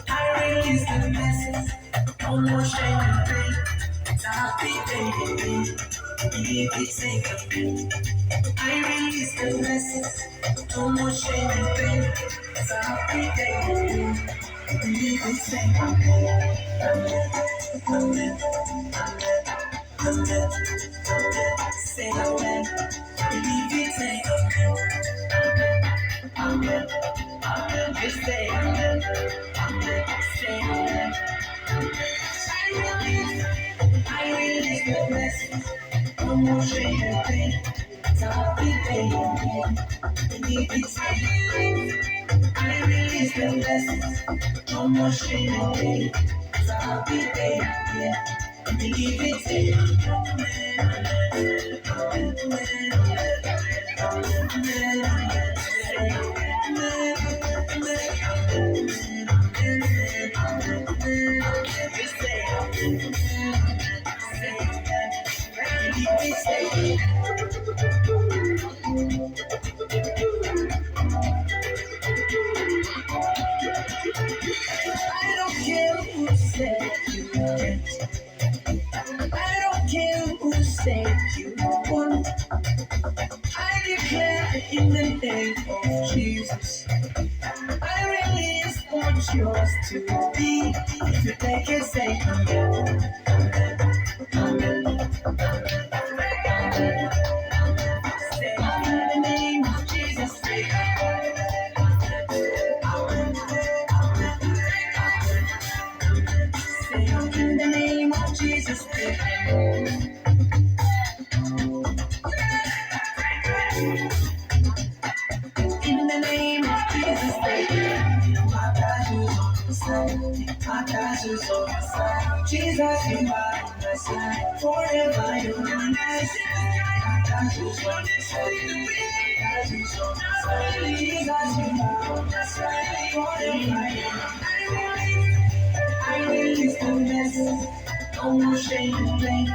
I release the message. No more shame and pain. It's a happy day. Believe it's safe. I release the message. No more shame and pain. It's a happy day. Believe it's safe. Amen. Amen. Say amen. Believe it's safe. Amen. Amen. Just say amen. Amen. Say amen. I release the blessings. No more shame and pain. It's a happy day again. Believe it's I release the blessings. No more shame and pain. It's a happy day again. Believe it's I don't care who said you can't. I don't care who said you won't. I declare in the name of Jesus. I release what's yours to be. If you take it, say amen. Amen. Say in the name of Jesus. Say in the name of Jesus. In the name of Jesus, my God is on my side. My God is on my side. Jesus, you are on my side. Forever you're on my side. My God is on my side. My God is on my side. Jesus, you are on my side. Forever you're on my side. I release the message. No more shame and blame.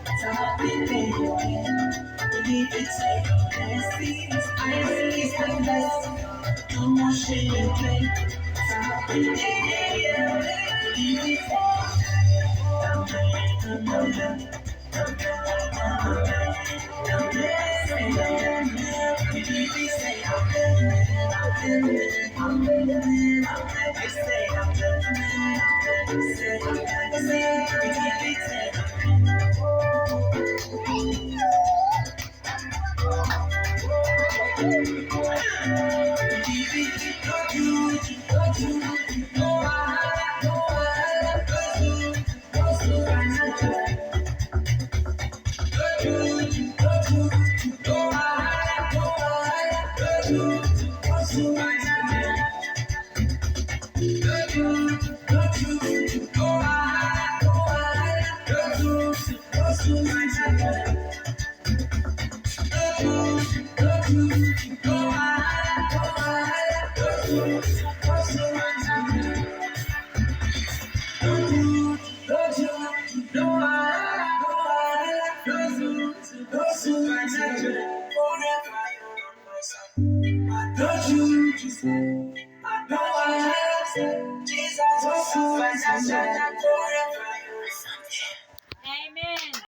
It's a happy day again. Believe it's safe. I release the message. No more shame and blame. It's a happy day again. Believe it's Don't you just